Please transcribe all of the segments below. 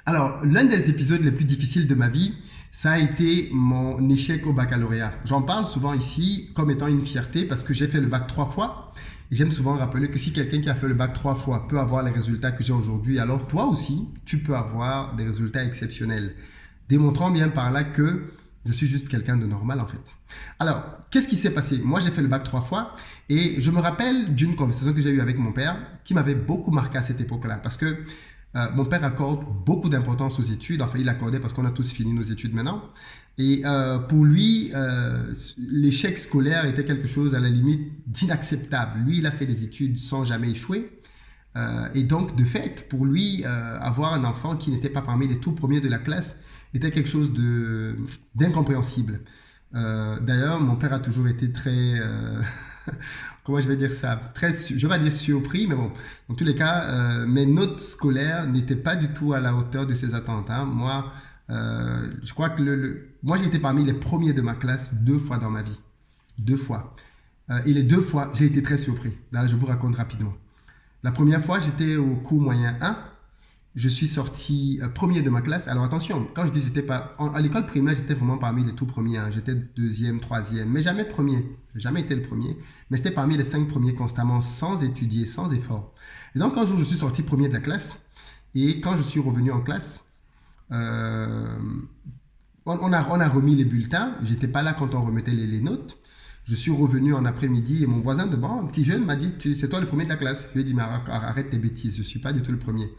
Alors, l'un des épisodes les plus difficiles de ma vie, ça a été mon échec au baccalauréat. J'en parle souvent ici comme étant une fierté parce que j'ai fait le bac 3 fois. Et j'aime souvent rappeler que si quelqu'un qui a fait le bac 3 fois peut avoir les résultats que j'ai aujourd'hui, alors toi aussi, tu peux avoir des résultats exceptionnels. Démontrant bien par là que je suis juste quelqu'un de normal en fait. Alors, qu'est-ce qui s'est passé? Moi, j'ai fait le bac 3 fois et je me rappelle d'une conversation que j'ai eue avec mon père qui m'avait beaucoup marqué à cette époque-là parce que mon père accorde beaucoup d'importance aux études. Enfin, il accordait parce qu'on a tous fini nos études maintenant. Et pour lui, l'échec scolaire était quelque chose à la limite d'inacceptable. Lui, il a fait des études sans jamais échouer. Et donc, de fait, pour lui, avoir un enfant qui n'était pas parmi les tout premiers de la classe était quelque chose d'incompréhensible. D'ailleurs, mon père a toujours été très, comment je vais dire ça, très, je vais pas dire surpris, mais bon, dans tous les cas, mes notes scolaires n'étaient pas du tout à la hauteur de ses attentes, hein. Moi, je crois que moi, j'ai été parmi les premiers de ma classe 2 fois dans ma vie, 2 fois. Et les 2 fois, j'ai été très surpris. Là, je vous raconte rapidement. La première fois, j'étais au cours moyen 1. Je suis sorti premier de ma classe. Alors attention, quand je dis j'étais pas... À l'école primaire, j'étais vraiment parmi les tout premiers, hein. J'étais deuxième, troisième, mais jamais premier. J'ai jamais été le premier. Mais j'étais parmi les 5 premiers constamment, sans étudier, sans effort. Et donc un jour, je suis sorti premier de la classe. Et quand je suis revenu en classe, euh, on a remis les bulletins. J'étais pas là quand on remettait les notes. Je suis revenu en après-midi et mon voisin de banc, un petit jeune, m'a dit, c'est toi le premier de la classe. Je lui ai dit, mais arrête tes bêtises, je ne suis pas du tout le premier.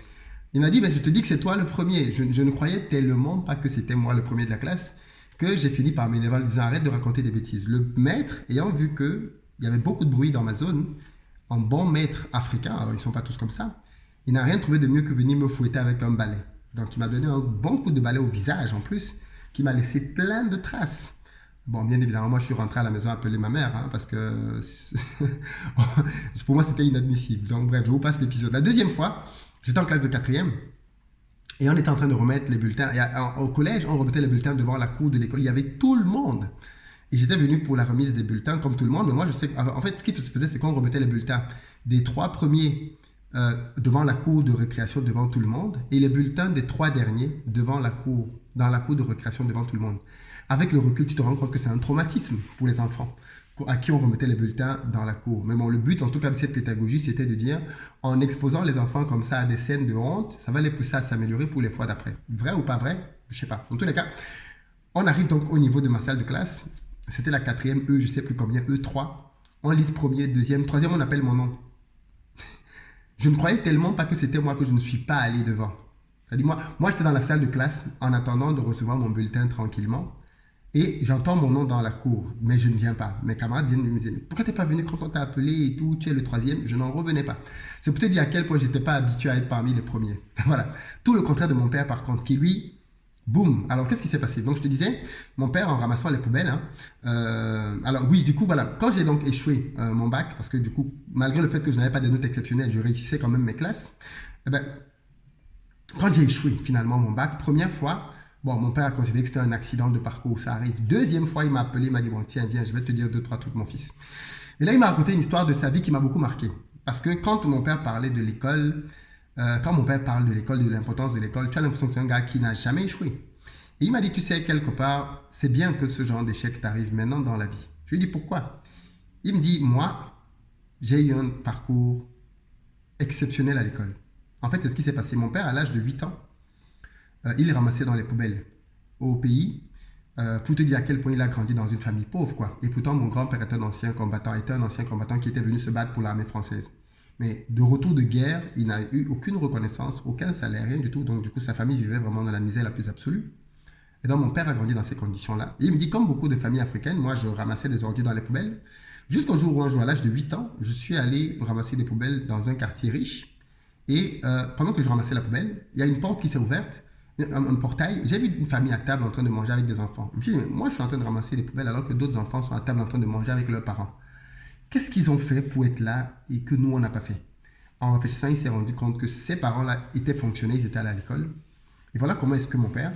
Il m'a dit, mais je te dis que c'est toi le premier. Je ne croyais tellement pas que c'était moi le premier de la classe que j'ai fini par m'énerver en disant, arrête de raconter des bêtises. Le maître, ayant vu qu'il y avait beaucoup de bruit dans ma zone, en bon maître africain, alors ils ne sont pas tous comme ça, il n'a rien trouvé de mieux que venir me fouetter avec un balai. Donc il m'a donné un bon coup de balai au visage en plus, qui m'a laissé plein de traces. Bon, bien évidemment, moi je suis rentré à la maison appeler ma mère, hein, parce que pour moi c'était inadmissible. Donc bref, je vous passe l'épisode. La deuxième fois, j'étais en classe de quatrième et on était en train de remettre les bulletins. Et au collège, on remettait les bulletins devant la cour de l'école. Il y avait tout le monde. Et j'étais venu pour la remise des bulletins comme tout le monde. Mais moi, je sais. En fait, ce qui se faisait, c'est qu'on remettait les bulletins des 3 premiers devant la cour de récréation devant tout le monde et les bulletins des 3 derniers devant la cour, dans la cour de récréation devant tout le monde. Avec le recul, tu te rends compte que c'est un traumatisme pour les enfants à qui on remettait les bulletins dans la cour. Mais bon, le but, en tout cas, de cette pédagogie, c'était de dire, en exposant les enfants comme ça à des scènes de honte, ça va les pousser à s'améliorer pour les fois d'après. Vrai ou pas vrai? Je sais pas. En tous les cas, on arrive donc au niveau de ma salle de classe. C'était la quatrième, je sais plus combien, E3. On lise premier, deuxième, troisième, on appelle mon nom. Je ne croyais tellement pas que c'était moi que je ne suis pas allé devant. C'est-à-dire, moi j'étais dans la salle de classe en attendant de recevoir mon bulletin tranquillement. Et j'entends mon nom dans la cour, mais je ne viens pas. Mes camarades viennent me dire, pourquoi t'es pas venu quand on t'a appelé et tout, tu es le troisième, je n'en revenais pas. C'est pour te dire à quel point j'étais pas habitué à être parmi les premiers. Voilà. Tout le contraire de mon père par contre, qui lui, boum. Alors qu'est-ce qui s'est passé? Donc je te disais, mon père en ramassant les poubelles, hein, alors oui, du coup voilà, quand j'ai donc échoué mon bac, parce que du coup, malgré le fait que je n'avais pas de notes exceptionnelles, je réussissais quand même mes classes, eh ben, quand j'ai échoué finalement mon bac, première fois, bon, mon père a considéré que c'était un accident de parcours, ça arrive. Deuxième fois, il m'a appelé, il m'a dit, bon, tiens, viens, je vais te dire deux, trois trucs, mon fils. Et là, il m'a raconté une histoire de sa vie qui m'a beaucoup marqué. Parce que quand mon père parlait de l'école, quand mon père parle de l'école, de l'importance de l'école, tu as l'impression que c'est un gars qui n'a jamais échoué. Et il m'a dit, tu sais, quelque part, c'est bien que ce genre d'échec t'arrive maintenant dans la vie. Je lui ai dit, pourquoi? Il me dit, moi, j'ai eu un parcours exceptionnel à l'école. En fait, c'est ce qui s'est passé. Mon père, à l'âge de 8 ans, il ramassait dans les poubelles au pays pour te dire à quel point il a grandi dans une famille pauvre, quoi. Et pourtant, mon grand-père était un ancien combattant qui était venu se battre pour l'armée française. Mais de retour de guerre, il n'a eu aucune reconnaissance, aucun salaire, rien du tout. Donc, du coup, sa famille vivait vraiment dans la misère la plus absolue. Et donc, mon père a grandi dans ces conditions-là. Et il me dit, comme beaucoup de familles africaines, moi, je ramassais des ordures dans les poubelles. Jusqu'au jour où, un jour, à l'âge de 8 ans, je suis allé ramasser des poubelles dans un quartier riche. Et pendant que je ramassais la poubelle, il y a une porte qui s'est ouverte, un portail. J'ai vu une famille à table en train de manger avec des enfants. Je me suis dit, moi, je suis en train de ramasser des poubelles alors que d'autres enfants sont à table en train de manger avec leurs parents. Qu'est-ce qu'ils ont fait pour être là et que nous, on n'a pas fait? En réfléchissant, il s'est rendu compte que ces parents-là étaient fonctionnés, ils étaient allés à l'école. Et voilà comment est-ce que mon père,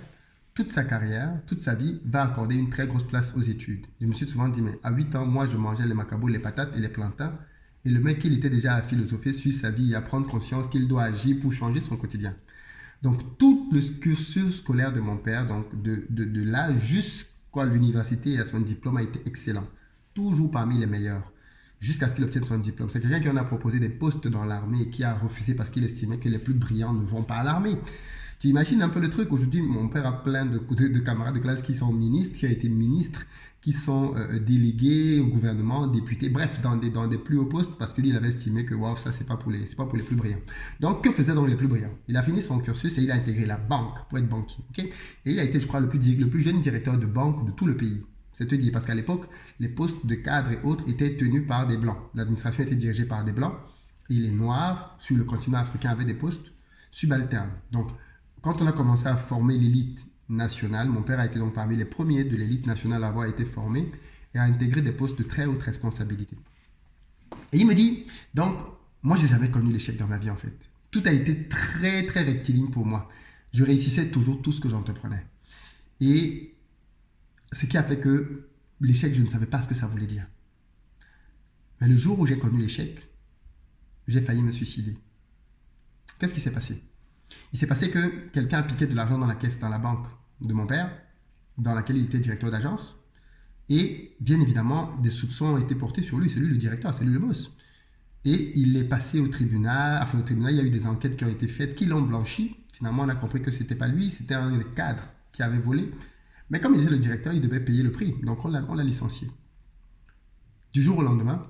toute sa carrière, toute sa vie, va accorder une très grosse place aux études. Je me suis souvent dit, mais à 8 ans, moi, je mangeais les macabos, les patates et les plantains. Et le mec, il était déjà à philosopher sur sa vie et à prendre conscience qu'il doit agir pour changer son quotidien. Donc, tout le cursus scolaire de mon père, donc de là jusqu'à l'université et à son diplôme, a été excellent. Toujours parmi les meilleurs, jusqu'à ce qu'il obtienne son diplôme. C'est quelqu'un qui en a proposé des postes dans l'armée et qui a refusé parce qu'il estimait que les plus brillants ne vont pas à l'armée. Tu imagines un peu le truc. Aujourd'hui, mon père a plein de camarades de classe qui sont ministres, qui ont été ministres, qui sont délégués au gouvernement, députés, bref, dans des plus hauts postes, parce que lui, il avait estimé que wow, ça, c'est pas pour les plus brillants. Donc, que faisaient donc les plus brillants? Il a fini son cursus et il a intégré la banque pour être banquier. Okay? Et il a été, je crois, le plus jeune directeur de banque de tout le pays. C'est te dire, parce qu'à l'époque, les postes de cadres et autres étaient tenus par des blancs. L'administration était dirigée par des blancs et les noirs, sur le continent africain, avaient des postes subalternes. Donc, quand on a commencé à former l'élite nationale, mon père a été donc parmi les premiers de l'élite nationale à avoir été formé et à intégrer des postes de très haute responsabilité. Et il me dit, donc, moi, j'ai jamais connu l'échec dans ma vie, en fait. Tout a été très, très rectiligne pour moi. Je réussissais toujours tout ce que j'entreprenais. Et ce qui a fait que l'échec, je ne savais pas ce que ça voulait dire. Mais le jour où j'ai connu l'échec, j'ai failli me suicider. Qu'est-ce qui s'est passé? Il s'est passé que quelqu'un a piqué de l'argent dans la caisse, dans la banque de mon père, dans laquelle il était directeur d'agence. Et bien évidemment, des soupçons ont été portés sur lui. C'est lui le directeur, c'est lui le boss. Et il est passé au tribunal. Enfin, au tribunal, il y a eu des enquêtes qui ont été faites, qui l'ont blanchi. Finalement, on a compris que ce n'était pas lui, c'était un cadre qui avait volé. Mais comme il était le directeur, il devait payer le prix. Donc, on l'a licencié. Du jour au lendemain,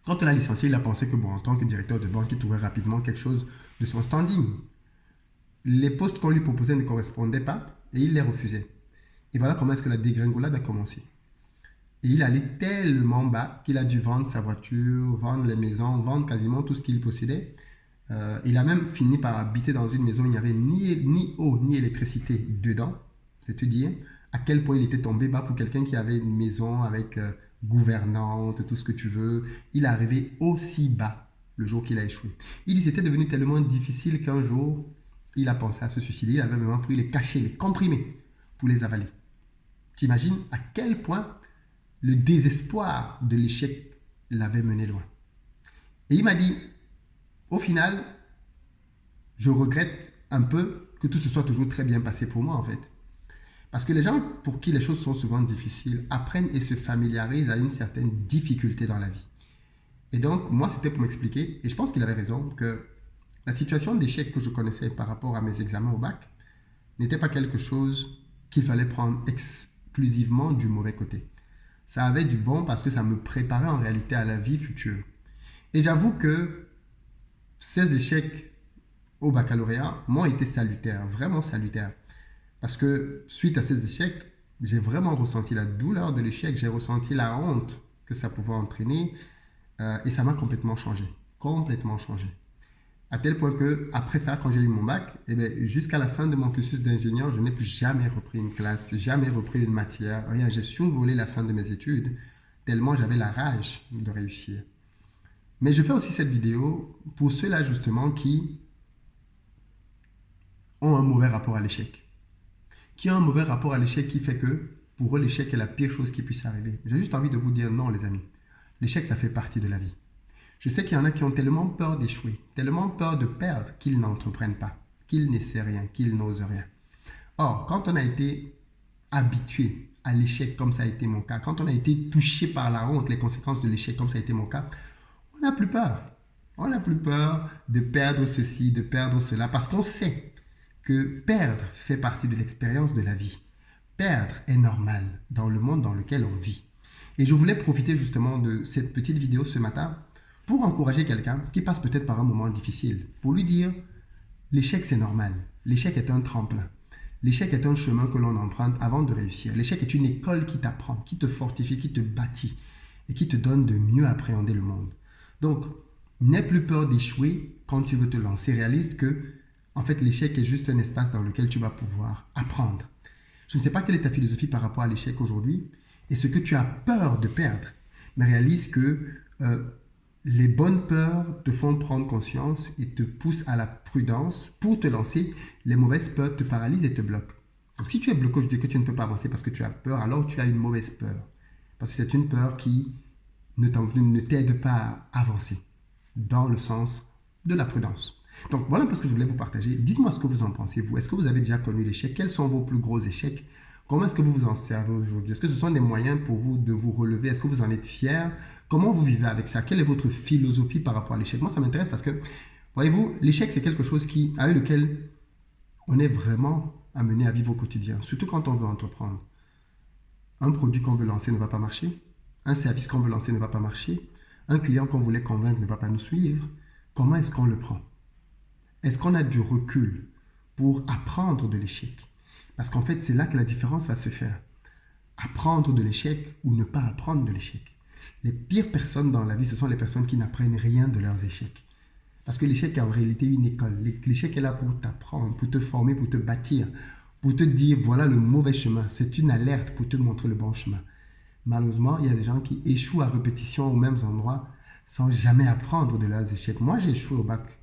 quand on l'a licencié, il a pensé que, bon, en tant que directeur de banque, il trouverait rapidement quelque chose de son standing. Les postes qu'on lui proposait ne correspondaient pas et il les refusait. Et voilà comment est-ce que la dégringolade a commencé. Et il allait tellement bas qu'il a dû vendre sa voiture, vendre les maisons, vendre quasiment tout ce qu'il possédait. Il a même fini par habiter dans une maison où il n'y avait ni eau ni électricité dedans. C'est te dire à quel point il était tombé bas pour quelqu'un qui avait une maison avec gouvernante, tout ce que tu veux. Il est arrivé aussi bas le jour qu'il a échoué. Il dit c'était devenu tellement difficile qu'un jour, il a pensé à se suicider. Il avait même pris les cachets, les comprimés pour les avaler. Tu imagines à quel point le désespoir de l'échec l'avait mené loin. Et il m'a dit, au final, je regrette un peu que tout se soit toujours très bien passé pour moi en fait. Parce que les gens pour qui les choses sont souvent difficiles apprennent et se familiarisent à une certaine difficulté dans la vie. Et donc, moi, c'était pour m'expliquer, et je pense qu'il avait raison, que la situation d'échec que je connaissais par rapport à mes examens au bac n'était pas quelque chose qu'il fallait prendre exclusivement du mauvais côté. Ça avait du bon parce que ça me préparait en réalité à la vie future. Et j'avoue que ces échecs au baccalauréat m'ont été salutaires, vraiment salutaires. Parce que suite à ces échecs, j'ai vraiment ressenti la douleur de l'échec, j'ai ressenti la honte que ça pouvait entraîner et ça m'a complètement changé. Complètement changé. À tel point que après ça, quand j'ai eu mon bac, jusqu'à la fin de mon cursus d'ingénieur, je n'ai plus jamais repris une classe, jamais repris une matière, rien. J'ai survolé la fin de mes études, tellement j'avais la rage de réussir. Mais je fais aussi cette vidéo pour ceux-là justement qui ont un mauvais rapport à l'échec. Qui ont un mauvais rapport à l'échec qui fait que pour eux, l'échec est la pire chose qui puisse arriver. J'ai juste envie de vous dire non, les amis. L'échec, ça fait partie de la vie. Je sais qu'il y en a qui ont tellement peur d'échouer, tellement peur de perdre qu'ils n'entreprennent pas, qu'ils n'essaient rien, qu'ils n'osent rien. Or, quand on a été habitué à l'échec comme ça a été mon cas, quand on a été touché par la honte, les conséquences de l'échec comme ça a été mon cas, on n'a plus peur. On n'a plus peur de perdre ceci, de perdre cela, parce qu'on sait que perdre fait partie de l'expérience de la vie. Perdre est normal dans le monde dans lequel on vit. Et je voulais profiter justement de cette petite vidéo ce matin pour encourager quelqu'un qui passe peut-être par un moment difficile, pour lui dire l'échec c'est normal, l'échec est un tremplin, l'échec est un chemin que l'on emprunte avant de réussir, l'échec est une école qui t'apprend, qui te fortifie, qui te bâtit et qui te donne de mieux appréhender le monde. Donc, n'aie plus peur d'échouer quand tu veux te lancer, réalise que en fait l'échec est juste un espace dans lequel tu vas pouvoir apprendre. Je ne sais pas quelle est ta philosophie par rapport à l'échec aujourd'hui et ce que tu as peur de perdre, mais réalise que les bonnes peurs te font prendre conscience et te poussent à la prudence pour te lancer. Les mauvaises peurs te paralysent et te bloquent. Donc si tu es bloqué aujourd'hui que tu ne peux pas avancer parce que tu as peur, alors tu as une mauvaise peur. Parce que c'est une peur qui ne t'aide pas à avancer dans le sens de la prudence. Donc voilà un peu ce que je voulais vous partager. Dites-moi ce que vous en pensez, vous. Est-ce que vous avez déjà connu l'échec? Quels sont vos plus gros échecs? Comment est-ce que vous vous en servez aujourd'hui? Est-ce que ce sont des moyens pour vous de vous relever? Est-ce que vous en êtes fier? Comment vous vivez avec ça? Quelle est votre philosophie par rapport à l'échec? Moi, ça m'intéresse parce que, voyez-vous, l'échec, c'est quelque chose avec lequel on est vraiment amené à vivre au quotidien, surtout quand on veut entreprendre. Un produit qu'on veut lancer ne va pas marcher. Un service qu'on veut lancer ne va pas marcher. Un client qu'on voulait convaincre ne va pas nous suivre. Comment est-ce qu'on le prend? Est-ce qu'on a du recul pour apprendre de l'échec? Parce qu'en fait, c'est là que la différence va se faire. Apprendre de l'échec ou ne pas apprendre de l'échec. Les pires personnes dans la vie, ce sont les personnes qui n'apprennent rien de leurs échecs. Parce que l'échec est en réalité une école. L'échec est là pour t'apprendre, pour te former, pour te bâtir, pour te dire voilà le mauvais chemin. C'est une alerte pour te montrer le bon chemin. Malheureusement, il y a des gens qui échouent à répétition aux mêmes endroits sans jamais apprendre de leurs échecs. Moi, j'ai échoué au bac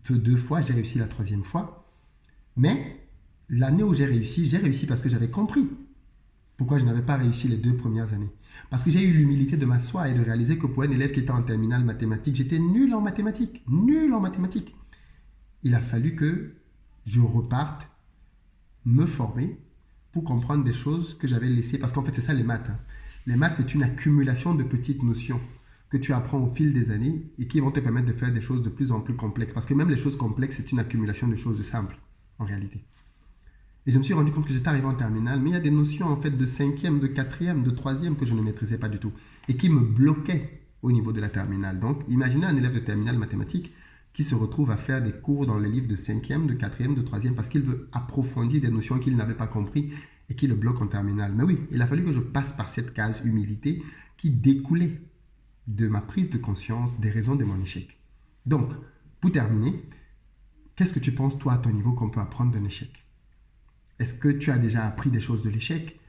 2 fois, j'ai réussi la 3e fois. Mais l'année où j'ai réussi parce que j'avais compris pourquoi je n'avais pas réussi les 2 premières années. Parce que j'ai eu l'humilité de m'asseoir et de réaliser que pour un élève qui était en terminale mathématiques, j'étais nul en mathématiques. Nul en mathématiques. Il a fallu que je reparte me former pour comprendre des choses que j'avais laissées. Parce qu'en fait, c'est ça les maths. Les maths, c'est une accumulation de petites notions que tu apprends au fil des années et qui vont te permettre de faire des choses de plus en plus complexes. Parce que même les choses complexes, c'est une accumulation de choses simples, en réalité. Et je me suis rendu compte que j'étais arrivé en terminale, mais il y a des notions en fait de 5e, de 4e, de 3e que je ne maîtrisais pas du tout et qui me bloquaient au niveau de la terminale. Donc, imaginez un élève de terminale mathématique qui se retrouve à faire des cours dans les livres de 5e, de 4e, de 3e parce qu'il veut approfondir des notions qu'il n'avait pas compris et qui le bloquent en terminale. Mais oui, il a fallu que je passe par cette case humilité qui découlait de ma prise de conscience des raisons de mon échec. Donc, pour terminer, qu'est-ce que tu penses, toi, à ton niveau, qu'on peut apprendre d'un échec? Est-ce que tu as déjà appris des choses de l'échec?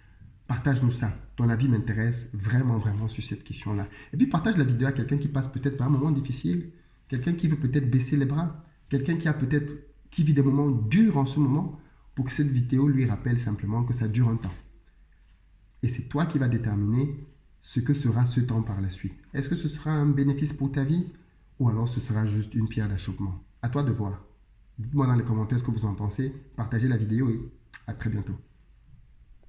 Partage-nous ça. Ton avis m'intéresse vraiment, vraiment sur cette question-là. Et puis, partage la vidéo à quelqu'un qui passe peut-être par un moment difficile, quelqu'un qui veut peut-être baisser les bras, quelqu'un qui vit des moments durs en ce moment, pour que cette vidéo lui rappelle simplement que ça dure un temps. Et c'est toi qui vas déterminer ce que sera ce temps par la suite. Est-ce que ce sera un bénéfice pour ta vie ou alors ce sera juste une pierre d'achoppement? À toi de voir. Dites-moi dans les commentaires ce que vous en pensez. Partagez la vidéo et à très bientôt.